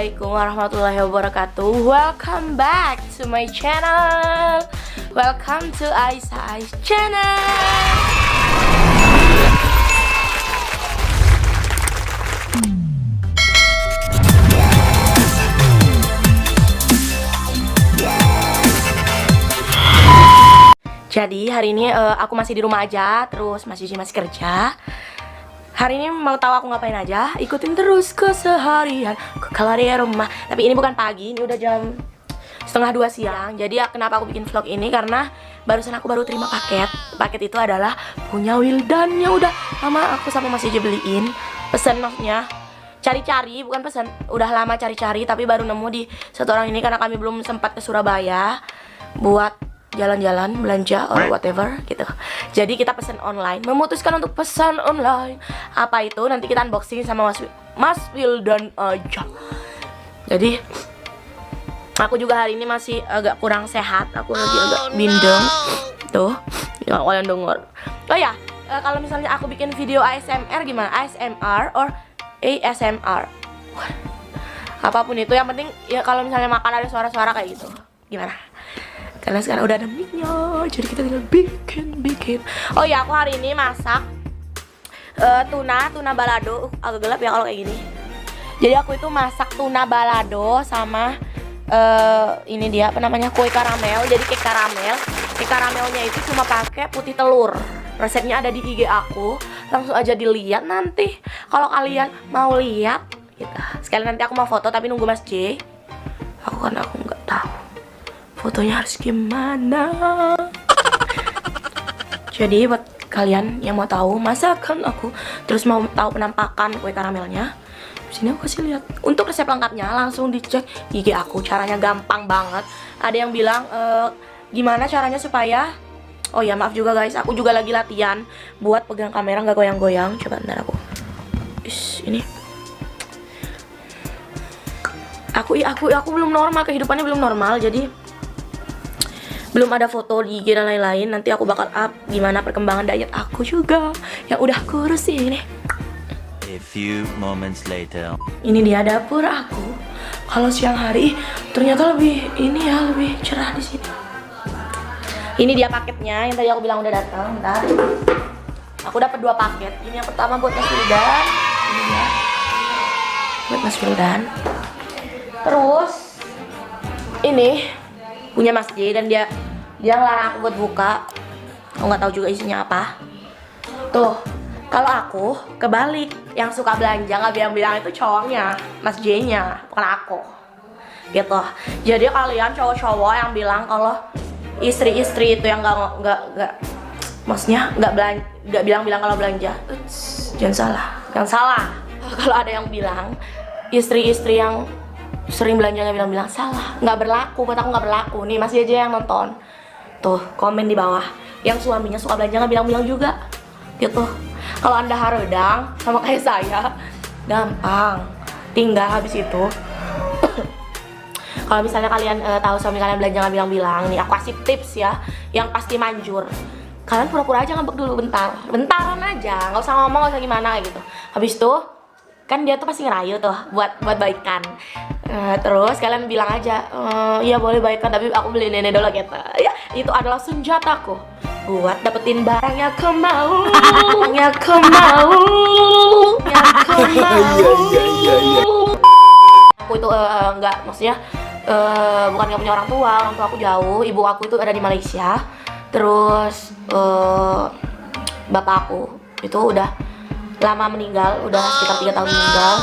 Assalamualaikum warahmatullahi wabarakatuh. Welcome back to my channel. Welcome to Aisyah channel. Jadi hari ini aku masih di rumah aja, terus masih kerja. Hari ini mau tahu aku ngapain aja? Ikutin terus keseharian kalau di rumah. Tapi ini bukan pagi, ini udah jam 1:30 siang. Jadi kenapa aku bikin vlog ini? Karena barusan aku baru terima paket. Paket itu adalah punya Wildan, ya udah lama aku sama Mas Ije beliin. Pesan maksudnya cari-cari, bukan pesan. Udah lama cari-cari tapi baru nemu di satu orang ini karena kami belum sempat ke Surabaya buat jalan-jalan, belanja, or whatever gitu. Jadi kita pesan online, memutuskan untuk pesan online. Apa itu? Nanti kita unboxing sama Mas Wildan aja. Jadi aku juga hari ini masih agak kurang sehat. Aku lagi agak bindeng. Tuh, ya kalian denger. Oh ya, kalau misalnya aku bikin video ASMR gimana? ASMR or ASMR? Apapun itu, yang penting ya kalau misalnya makan ada suara-suara kayak gitu. Gimana? Karena sekarang udah ada mic-nya, jadi kita tinggal bikin. Oh ya, aku hari ini masak tuna balado. Agak gelap ya kalau kayak gini. Jadi aku itu masak tuna balado sama ini dia apa namanya, kue karamel. Jadi kek karamel. Kek karamelnya itu cuma pakai putih telur. Resepnya ada di IG aku. Langsung aja dilihat nanti. Kalau kalian mau lihat gitu. Sekalian nanti aku mau foto tapi nunggu Mas J. Aku nggak tahu fotonya harus gimana. Jadi buat kalian yang mau tahu masakan aku, terus mau tahu penampakan kue karamelnya, sini aku kasih lihat. Untuk resep lengkapnya langsung dicek IG aku. Caranya gampang banget. Ada yang bilang gimana caranya supaya, oh ya maaf juga guys, aku juga lagi latihan buat pegang kamera nggak goyang-goyang. Coba ntar aku ini. Aku belum normal, kehidupannya belum normal, jadi belum ada foto di IG dan lain-lain. Nanti aku bakal up gimana perkembangan diet aku juga yang udah kurus ini. A few moments later. Ini dia dapur aku. Kalau siang hari ternyata lebih ini ya, lebih cerah di sini. Ini dia paketnya yang tadi aku bilang udah datang. Bentar. Aku dapat 2 paket. Ini yang pertama buat Mas Wildan. Ini dia. Buat Mas Wildan. Terus ini punya Mas J, dan dia ngelarang aku buat buka. Aku nggak tahu juga isinya apa. Tuh, kalau aku kebalik, yang suka belanja nggak bilang-bilang itu cowoknya, Mas J-nya, bukan aku. Gitu. Jadi kalian cowok-cowok yang bilang kalau istri-istri itu yang nggak maksudnya nggak bilang-bilang kalau belanja, jangan salah. Kalau ada yang bilang istri-istri yang sering belanja nggak bilang-bilang, salah, nggak berlaku. Buat aku nggak berlaku. Nih masih aja yang nonton tuh komen di bawah yang suaminya suka belanja nggak bilang-bilang juga gitu. Kalau anda harodang sama kayak saya, gampang, tinggal habis itu. Kalau misalnya kalian tahu suami kalian belanja nggak bilang-bilang, nih aku kasih tips ya yang pasti manjur. Kalian pura-pura aja ngambek dulu bentaran aja, nggak usah ngomong, nggak usah gimana kayak gitu. Habis itu kan dia tuh pasti ngerayu tuh buat baikan. Terus kalian bilang aja, iya boleh baikan tapi aku beli nenek dulu gitu. Ya, itu adalah senjataku buat dapetin barang yang kau mau. Yang kau mau. Aku itu nggak, maksudnya bukan nggak punya orang tua aku jauh. Ibu aku itu ada di Malaysia. Terus bapak aku itu udah lama meninggal, udah sekitar 3 tahun meninggal.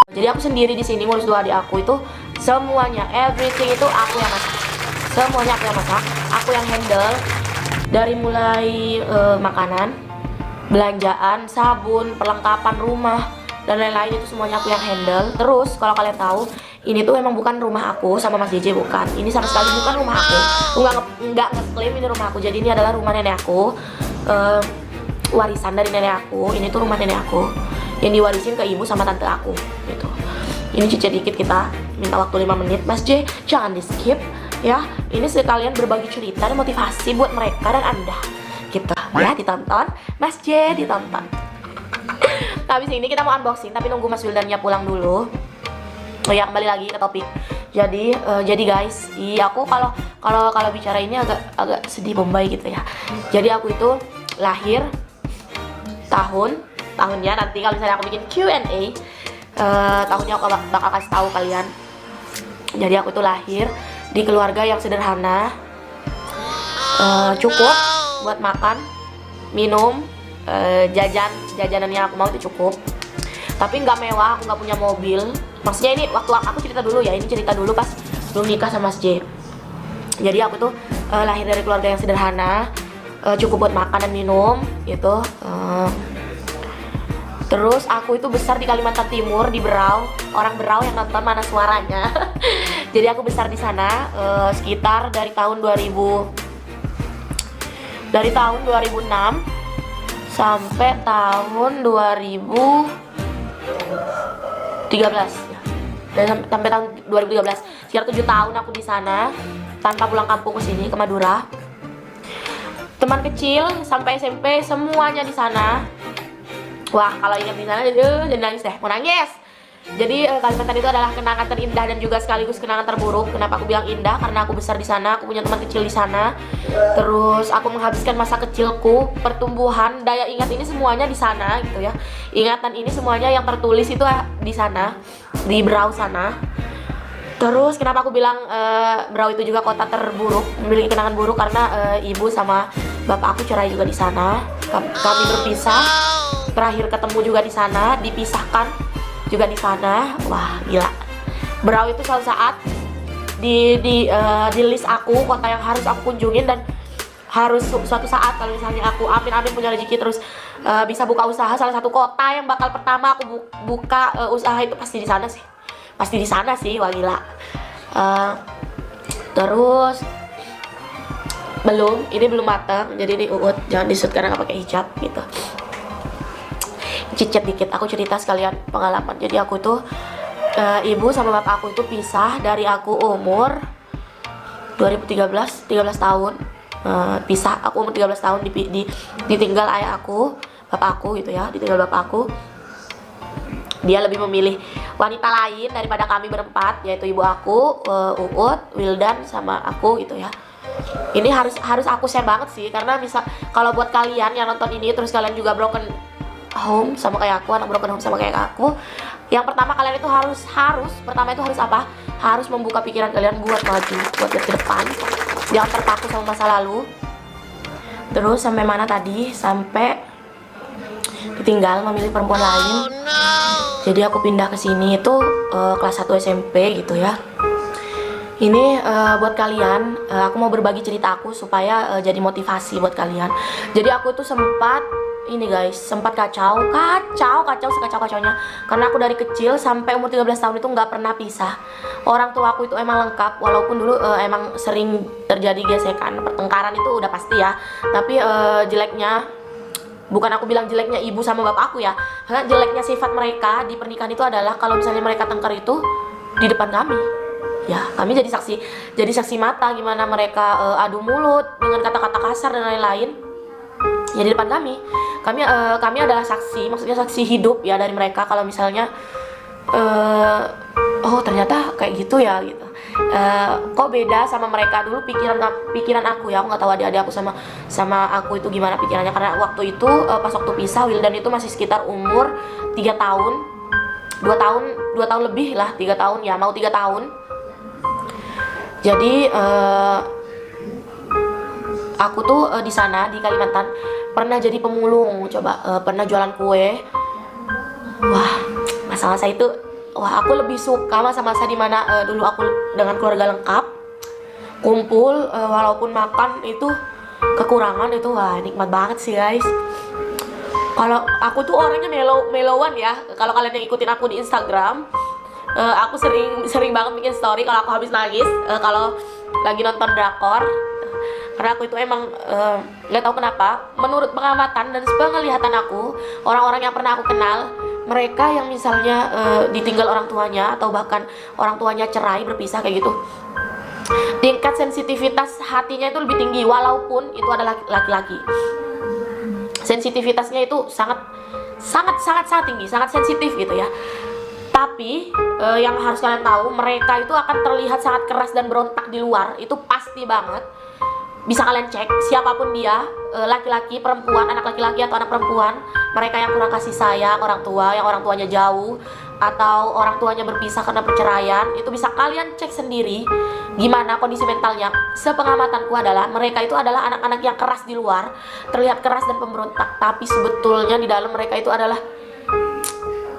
Jadi aku sendiri di sini ngurus 2 adik aku, itu semuanya, everything itu aku yang masak. Semuanya aku yang masak, aku yang handle dari mulai makanan, belanjaan, sabun, perlengkapan rumah dan lain-lain, itu semuanya aku yang handle. Terus kalau kalian tahu, ini tuh memang bukan rumah aku sama Mas JJ, bukan. Ini sama sekali bukan rumah aku. Aku nggak ngeklaim ini rumah aku. Jadi ini adalah rumah nenek aku, warisan dari nenek aku. Ini tuh rumah nenek aku yang diwarisin ke ibu sama tante aku gitu. Ini cicit dikit, kita minta waktu 5 menit. Mas J, jangan di skip, ya. Ini sekalian berbagi cerita dan motivasi buat mereka dan Anda gitu ya. Ditonton Mas J, ditonton. Habis ini kita mau unboxing tapi nunggu Mas Wildannya pulang dulu. Oh ya, kembali lagi ke topik. Jadi guys, aku kalau bicara ini agak sedih bombay gitu ya. Jadi aku itu lahir tahunnya nanti kalau misalnya aku bikin Q&A, tahunnya aku bakal kasih tahu kalian. Jadi aku tuh lahir di keluarga yang sederhana, cukup buat makan, minum, jajanan yang aku mau itu cukup. Tapi nggak mewah, aku nggak punya mobil. Maksudnya ini waktu aku cerita dulu ya, ini cerita dulu pas belum nikah sama Mas J. Jadi aku tuh lahir dari keluarga yang sederhana, cukup buat makan dan minum gitu. Terus aku itu besar di Kalimantan Timur, di Berau. Orang Berau yang nonton mana suaranya. Jadi aku besar di sana sekitar dari tahun 2006 sampai tahun 2013 ya. Dan sampai tahun 2013. Sekitar 7 tahun aku di sana tanpa pulang kampung ke sini, ke Madura. Teman kecil sampai SMP semuanya di sana. Wah, kalau ingat di sana jadi nangis deh, mau nangis. Jadi Kalimantan itu adalah kenangan terindah dan juga sekaligus kenangan terburuk. Kenapa aku bilang indah? Karena aku besar di sana, aku punya teman kecil di sana. Terus aku menghabiskan masa kecilku, pertumbuhan, daya ingat ini semuanya di sana gitu ya. Ingatan ini semuanya yang tertulis itu di sana, di Berau sana. Terus kenapa aku bilang Berau itu juga kota terburuk, memiliki kenangan buruk karena ibu sama bapak aku cerai juga di sana. Kami berpisah, terakhir ketemu juga di sana, dipisahkan juga di sana. Wah, gila. Berau itu suatu saat di list aku kota yang harus aku kunjungin, dan harus suatu saat kalau misalnya aku amin punya rezeki terus bisa buka usaha, salah satu kota yang bakal pertama aku buka usaha itu pasti di sana sih. Pasti di sana sih, wah gila. Terus ini belum matang, jadi ini jangan disut karena nggak pakai hijab gitu. Cicit dikit, aku cerita sekalian pengalaman. Jadi aku tuh ibu sama bapak aku itu pisah dari aku umur 13 tahun. Pisah, aku umur 13 tahun ditinggal ayah aku, bapak aku gitu ya, ditinggal bapak aku. Dia lebih memilih wanita lain daripada kami berempat, yaitu ibu aku, Uut, Wildan, sama aku gitu ya. Ini harus aku share banget sih, karena misal kalau buat kalian yang nonton ini terus kalian juga broken home sama kayak aku, anak broken home sama kayak aku, yang pertama kalian itu harus pertama itu harus apa? Harus membuka pikiran kalian buat maju, buat ke depan. Jangan terpaku sama masa lalu. Terus sampai mana tadi? Sampai ditinggal memilih perempuan lain. Jadi aku pindah ke sini itu kelas 1 SMP gitu ya. Ini buat kalian, aku mau berbagi cerita aku supaya jadi motivasi buat kalian. Jadi aku tuh sempat sekacau-kacaunya, karena aku dari kecil sampai umur 13 tahun itu nggak pernah pisah. Orang tua aku itu emang lengkap, walaupun dulu emang sering terjadi gesekan, pertengkaran itu udah pasti ya. Tapi jeleknya, bukan aku bilang jeleknya ibu sama bapak aku ya, karena jeleknya sifat mereka di pernikahan itu adalah kalau misalnya mereka tengkar itu di depan kami. Ya, kami jadi saksi mata gimana mereka adu mulut dengan kata-kata kasar dan lain-lain. Ya di depan kami adalah saksi, maksudnya saksi hidup ya dari mereka kalau misalnya oh ternyata kayak gitu ya gitu. Kok beda sama mereka dulu, pikiran aku ya, aku nggak tahu adik-adik aku sama aku itu gimana pikirannya, karena waktu itu pas waktu pisah Wildan itu masih sekitar umur 3 tahun, 2 tahun lebih lah, 3 tahun ya, mau 3 tahun. Jadi aku tuh di sana di Kalimantan pernah jadi pemulung, pernah jualan kue. Wah, masa-masa itu aku lebih suka masa-masa dimana dulu aku dengan keluarga lengkap kumpul, walaupun makan itu kekurangan itu, wah nikmat banget sih guys. Kalau aku tuh orangnya melowan ya, kalau kalian yang ikutin aku di Instagram, aku sering banget bikin story kalau aku habis nangis, kalau lagi nonton drakor. Karena aku itu emang nggak tahu kenapa, menurut pengamatan dan penglihatan aku, orang-orang yang pernah aku kenal, mereka yang misalnya ditinggal orang tuanya atau bahkan orang tuanya cerai, berpisah kayak gitu, tingkat sensitivitas hatinya itu lebih tinggi walaupun itu adalah laki-laki. Sensitivitasnya itu sangat tinggi, sangat sensitif gitu ya. Tapi yang harus kalian tahu, mereka itu akan terlihat sangat keras dan berontak di luar, itu pasti banget. Bisa kalian cek siapapun dia, laki-laki, perempuan, anak laki-laki atau anak perempuan, mereka yang kurang kasih sayang orang tua, yang orang tuanya jauh atau orang tuanya berpisah karena perceraian, itu bisa kalian cek sendiri gimana kondisi mentalnya. Sepengamatanku adalah mereka itu adalah anak-anak yang keras di luar, terlihat keras dan pemberontak, tapi sebetulnya di dalam mereka itu adalah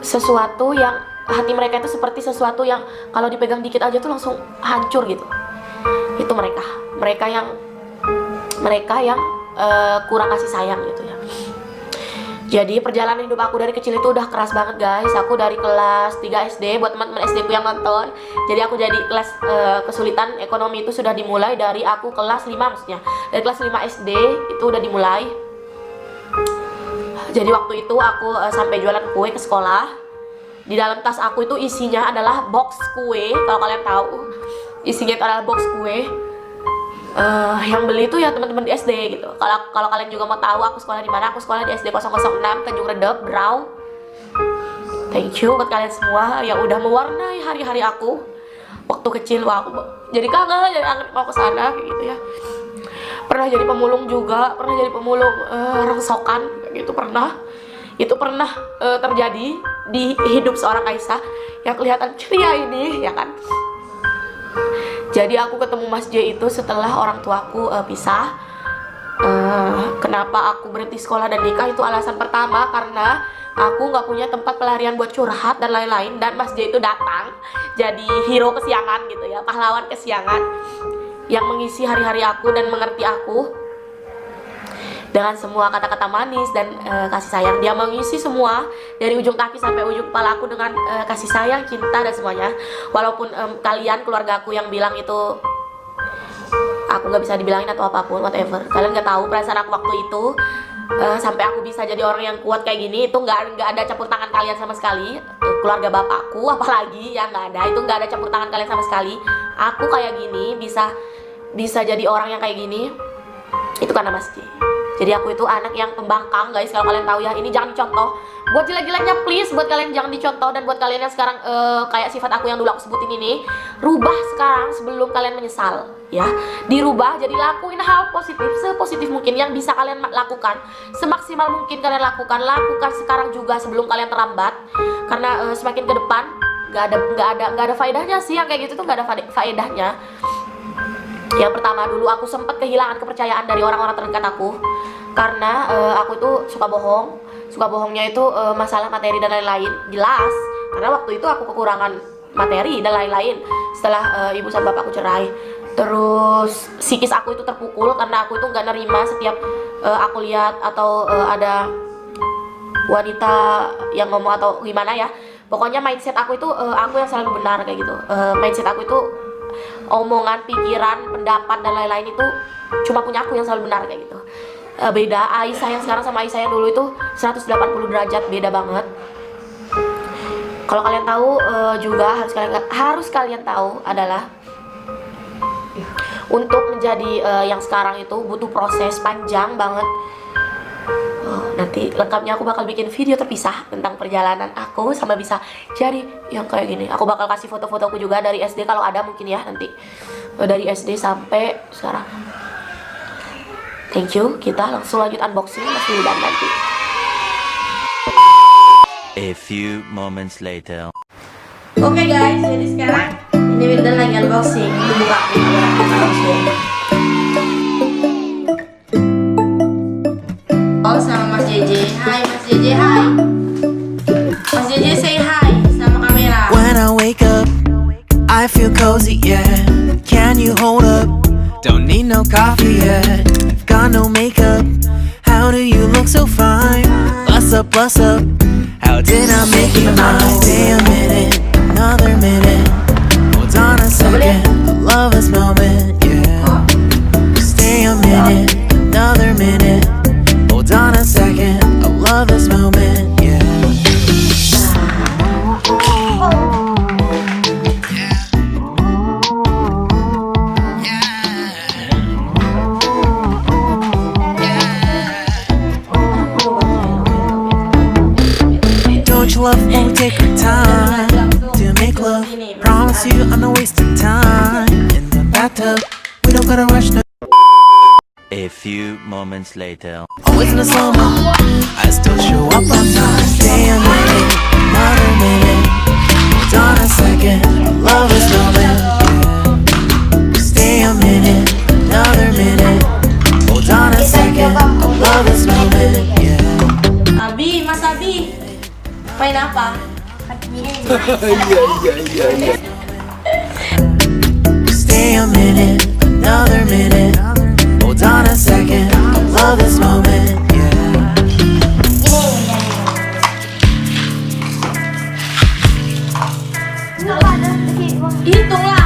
sesuatu yang, hati mereka itu seperti sesuatu yang kalau dipegang dikit aja tuh langsung hancur gitu. Itu mereka yang kurang kasih sayang gitu ya. Jadi perjalanan hidup aku dari kecil itu udah keras banget guys. Aku dari kelas 3 SD, buat teman-teman SD ku yang nonton, jadi aku jadi kelas kesulitan ekonomi itu sudah dimulai dari aku kelas 5 maksudnya. Dari kelas 5 SD itu udah dimulai. Jadi waktu itu aku sampai jualan kue ke sekolah. Di dalam tas aku itu isinya adalah box kue, kalau kalian tahu. Isinya itu adalah box kue. Yang beli itu ya teman-teman di SD gitu. Kalau kalian juga mau tahu aku sekolah di mana, aku sekolah di SD 006 Tanjung Redep, Brau. Thank you buat kalian semua yang udah mewarnai hari-hari aku waktu kecil. Wah, aku jadi kangen mau ke sana kayak gitu ya. Pernah jadi pemulung juga, pernah jadi pemulung rongsokan gitu, pernah. Itu pernah terjadi di hidup seorang Aisyah yang kelihatan ceria ini ya kan. Jadi aku ketemu Mas J itu setelah orang tuaku pisah. Kenapa aku berhenti sekolah dan nikah itu alasan pertama karena aku nggak punya tempat pelarian buat curhat dan lain-lain, dan Mas J itu datang jadi hero kesiangan gitu ya, pahlawan kesiangan yang mengisi hari-hari aku dan mengerti aku dengan semua kata-kata manis dan kasih sayang. Dia mengisi semua dari ujung kaki sampai ujung kepala aku dengan kasih sayang, cinta dan semuanya. Walaupun kalian keluarga aku yang bilang itu aku nggak bisa dibilangin atau apapun, whatever. Kalian nggak tahu perasaan aku waktu itu. Sampai aku bisa jadi orang yang kuat kayak gini, itu nggak ada campur tangan kalian sama sekali. Keluarga bapakku apalagi yang nggak ada, itu nggak ada campur tangan kalian sama sekali. Aku kayak gini bisa jadi orang yang kayak gini itu karena Mas J. Jadi aku itu anak yang pembangkang guys, kalau kalian tahu ya. Ini jangan dicontoh. Buat jelek-jeleknya please, buat kalian jangan dicontoh. Dan buat kalian yang sekarang kayak sifat aku yang dulu aku sebutin ini, rubah sekarang sebelum kalian menyesal ya. Dirubah, jadi lakuin hal positif sepositif mungkin yang bisa kalian lakukan, semaksimal mungkin kalian lakukan sekarang juga sebelum kalian terlambat. Karena semakin ke depan nggak ada faedahnya sih yang kayak gitu tuh, nggak ada faedahnya. Yang pertama, dulu aku sempat kehilangan kepercayaan dari orang-orang terdekat aku karena aku itu suka bohongnya itu masalah materi dan lain-lain. Jelas karena waktu itu aku kekurangan materi dan lain-lain setelah ibu sama bapakku cerai. Terus psikis aku itu terpukul karena aku itu nggak nerima setiap aku lihat atau ada wanita yang ngomong atau gimana ya. Pokoknya mindset aku itu aku yang selalu benar kayak gitu. Mindset aku itu omongan, pikiran, pendapat dan lain-lain itu cuma punya aku yang selalu benar kayak gitu. Beda Aisyah yang sekarang sama Aisyah yang dulu itu 180 derajat beda banget. Kalau kalian tahu juga harus kalian tahu adalah untuk menjadi yang sekarang itu butuh proses panjang banget. Nanti lengkapnya aku bakal bikin video terpisah tentang perjalanan aku sama bisa jadi yang kayak gini. Aku bakal kasih foto-fotoku juga dari SD kalau ada mungkin ya nanti, dari SD sampai sekarang. Thank you. Kita langsung lanjut unboxing Mas Wildan nanti. A few moments later. Oke guys, jadi sekarang ini Wildan lagi unboxing. Dibuka langsung. Sama Mas JJ. Hai Mas JJ, hai. Mas JJ say hi sama kamera. When I wake up, I feel cozy, yeah. Can you hold up? Don't need no coffee yet. Got no makeup. How do you look so fine? Bust up, bust up. How did I make you mine? Stay a minute, another minute. Hold on a second, I love this moment, yeah. Stay a minute, another minute. Hold on a second, I love this moment, yeah. few moments later. Always in a slow-mo, I still show up on time. Stay a minute, another minute. Hold on a second, love is moving. Yeah. Stay a minute, another minute. Hold on a second, love is moving. Yeah. Abi, Mas Abi. Main apa? Stay a minute, another minute. Hold on a second, love this moment. Yeah. Hitung lah.